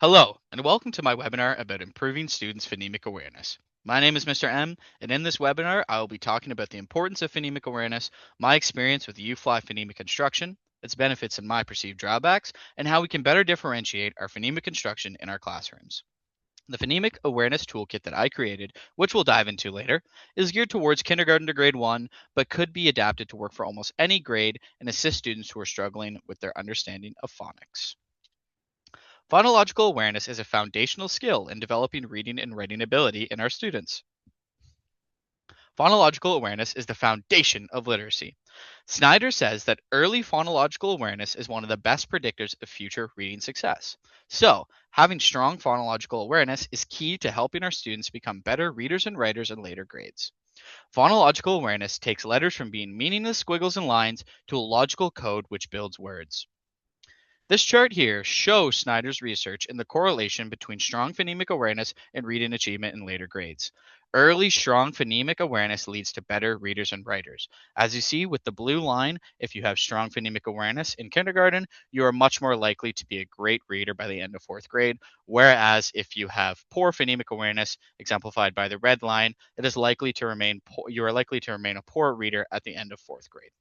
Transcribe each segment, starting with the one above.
Hello, and welcome to my webinar about improving students' phonemic awareness. My name is Mr. M, and in this webinar, I will be talking about the importance of phonemic awareness, my experience with UFly phonemic instruction, its benefits and my perceived drawbacks, and how we can better differentiate our phonemic instruction in our classrooms. The Phonemic Awareness Toolkit that I created, which we'll dive into later, is geared towards kindergarten to grade 1, but could be adapted to work for almost any grade and assist students who are struggling with their understanding of phonics. Phonological awareness is a foundational skill in developing reading and writing ability in our students. Phonological awareness is the foundation of literacy. Snyder says that early phonological awareness is one of the best predictors of future reading success. So, having strong phonological awareness is key to helping our students become better readers and writers in later grades. Phonological awareness takes letters from being meaningless squiggles and lines to a logical code which builds words. This chart here shows Snyder's research and the correlation between strong phonemic awareness and reading achievement in later grades. Early strong phonemic awareness leads to better readers and writers. As you see with the blue line, if you have strong phonemic awareness in kindergarten, you are much more likely to be a great reader by the end of fourth grade. Whereas if you have poor phonemic awareness, exemplified by the red line, it is likely to remain you are likely to remain a poor reader at the end of fourth grade.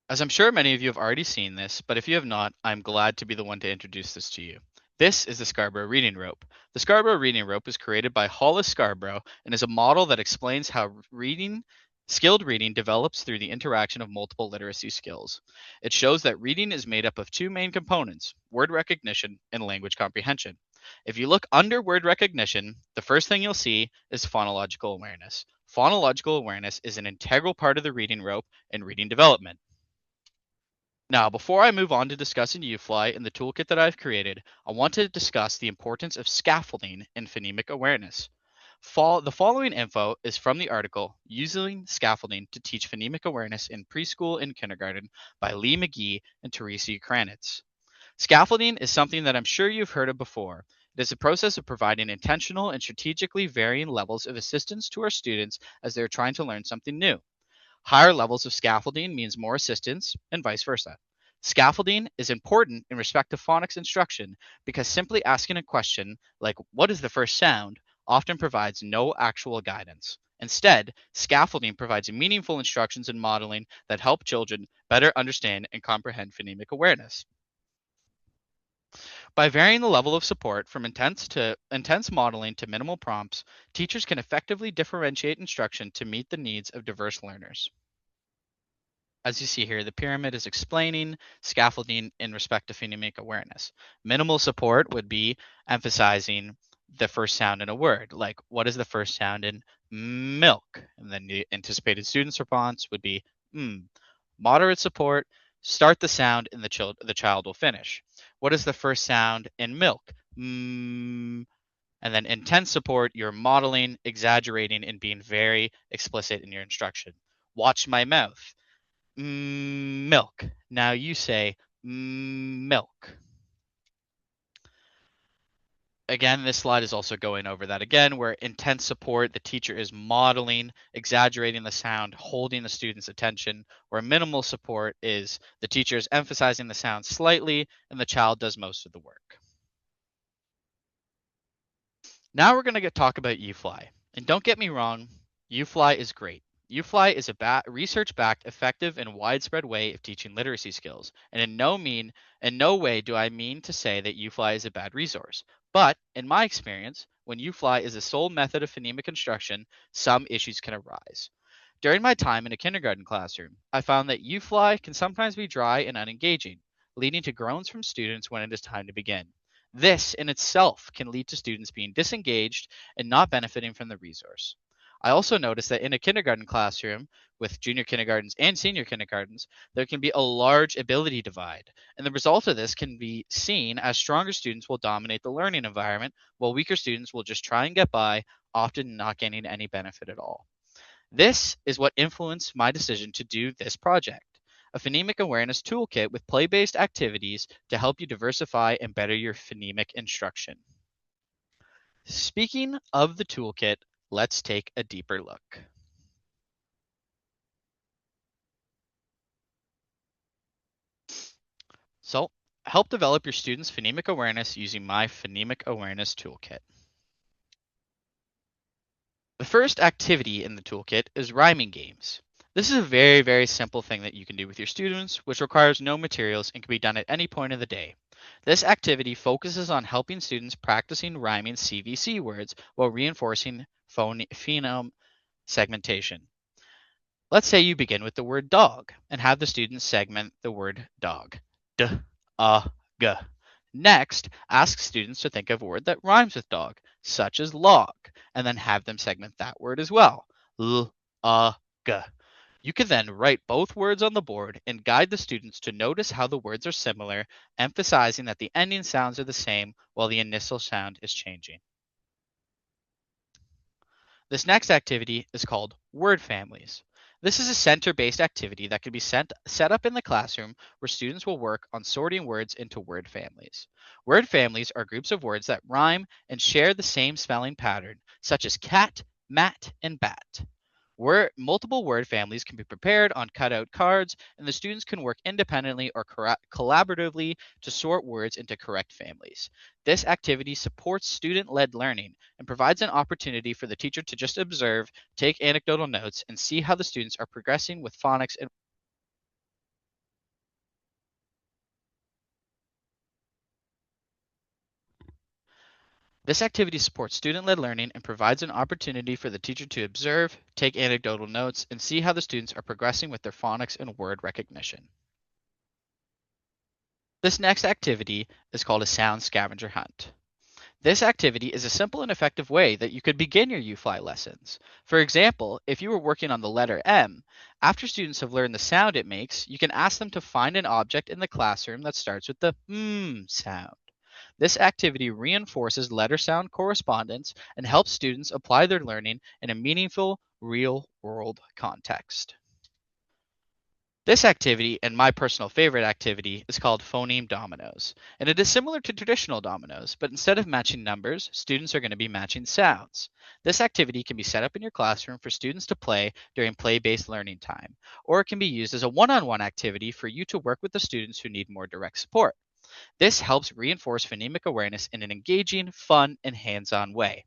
As I'm sure many of you have already seen this, but if you have not, I'm glad to be the one to introduce this to you. This is the Scarborough Reading Rope. The Scarborough Reading Rope was created by Hollis Scarborough and is a model that explains how skilled reading develops through the interaction of multiple literacy skills. It shows that reading is made up of two main components, word recognition and language comprehension. If you look under word recognition, the first thing you'll see is phonological awareness. Phonological awareness is an integral part of the reading rope and reading development. Now, before I move on to discussing UFly and the toolkit that I've created, I want to discuss the importance of scaffolding in phonemic awareness. The following info is from the article Using Scaffolding to Teach Phonemic Awareness in Preschool and Kindergarten by Lee McGee and Teresa Kranitz. Scaffolding is something that I'm sure you've heard of before. It is a process of providing intentional and strategically varying levels of assistance to our students as they're trying to learn something new. Higher levels of scaffolding means more assistance, and vice versa. Scaffolding is important in respect to phonics instruction because simply asking a question like, what is the first sound, often provides no actual guidance. Instead, scaffolding provides meaningful instructions and modeling that help children better understand and comprehend phonemic awareness. By varying the level of support from intense modeling to minimal prompts, teachers can effectively differentiate instruction to meet the needs of diverse learners. As you see here, the pyramid is explaining scaffolding in respect to phonemic awareness. Minimal support would be emphasizing the first sound in a word, like what is the first sound in milk? And then the anticipated student's response would be mm. Moderate support, start the sound and the child will finish. What is the first sound in milk? Mm. And then intense support, you're modeling, exaggerating, and being very explicit in your instruction. Watch my mouth. Milk. Now you say milk. Again, this slide is also going over that again, where intense support, the teacher is modeling, exaggerating the sound, holding the student's attention, where minimal support is the teacher is emphasizing the sound slightly and the child does most of the work. Now we're going to talk about UFly. And don't get me wrong, UFly is great. UFly is a research-backed, effective, and widespread way of teaching literacy skills. And in no way do I mean to say that UFly is a bad resource. But in my experience, when UFly is the sole method of phonemic instruction, some issues can arise. During my time in a kindergarten classroom, I found that UFly can sometimes be dry and unengaging, leading to groans from students when it is time to begin. This in itself can lead to students being disengaged and not benefiting from the resource. I also noticed that in a kindergarten classroom with junior kindergartens and senior kindergartens, there can be a large ability divide. And the result of this can be seen as stronger students will dominate the learning environment, while weaker students will just try and get by, often not gaining any benefit at all. This is what influenced my decision to do this project, a phonemic awareness toolkit with play-based activities to help you diversify and better your phonemic instruction. Speaking of the toolkit, let's take a deeper look. So Help develop your students' phonemic awareness using my Phonemic Awareness Toolkit. The first activity in the toolkit is rhyming games. This is a very simple thing that you can do with your students, which requires no materials and can be done at any point of the day. This activity focuses on helping students practicing rhyming CVC words while reinforcing phoneme segmentation. Let's say you begin with the word dog and have the students segment the word dog. D, g. Next, ask students to think of a word that rhymes with dog, such as log, and then have them segment that word as well. G. You can then write both words on the board and guide the students to notice how the words are similar, emphasizing that the ending sounds are the same while the initial sound is changing. This next activity is called word families. This is a center-based activity that can be set up in the classroom where students will work on sorting words into word families. Word families are groups of words that rhyme and share the same spelling pattern, such as cat, mat, and bat. Multiple word families can be prepared on cutout cards, and the students can work independently or collaboratively to sort words into correct families. This activity supports student-led learning and provides an opportunity for the teacher to just observe, take anecdotal notes, and see how the students are progressing with phonics and This activity supports student-led learning and provides an opportunity for the teacher to observe, take anecdotal notes, and see how the students are progressing with their phonics and word recognition. This next activity is called a sound scavenger hunt. This activity is a simple and effective way that you could begin your UFly lessons. For example, if you were working on the letter M, after students have learned the sound it makes, you can ask them to find an object in the classroom that starts with the sound. This activity reinforces letter sound correspondence and helps students apply their learning in a meaningful, real world context. This activity, and my personal favorite activity, is called phoneme dominoes, and it is similar to traditional dominoes, but instead of matching numbers, students are going to be matching sounds. This activity can be set up in your classroom for students to play during play-based learning time, or it can be used as a one-on-one activity for you to work with the students who need more direct support. This helps reinforce phonemic awareness in an engaging, fun, and hands-on way.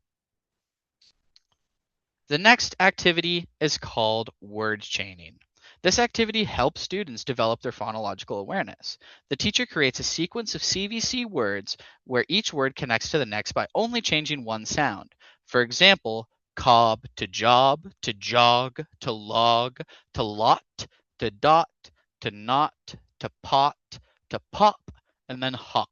The next activity is called word chaining. This activity helps students develop their phonological awareness. The teacher creates a sequence of CVC words where each word connects to the next by only changing one sound. For example, cob to job, to jog, to log, to lot, to dot, to not, to pot, to pop, and then hop.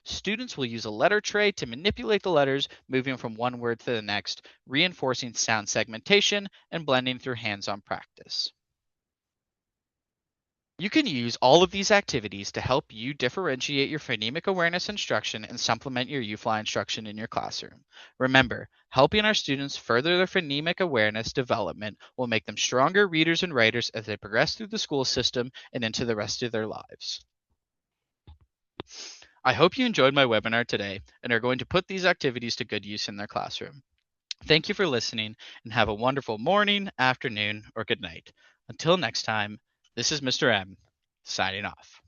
Students will use a letter tray to manipulate the letters, moving from one word to the next, reinforcing sound segmentation and blending through hands-on practice. You can use all of these activities to help you differentiate your phonemic awareness instruction and supplement your UFly instruction in your classroom. Remember, helping our students further their phonemic awareness development will make them stronger readers and writers as they progress through the school system and into the rest of their lives. I hope you enjoyed my webinar today and are going to put these activities to good use in their classroom. Thank you for listening and have a wonderful morning, afternoon, or good night. Until next time, this is Mr. M, signing off.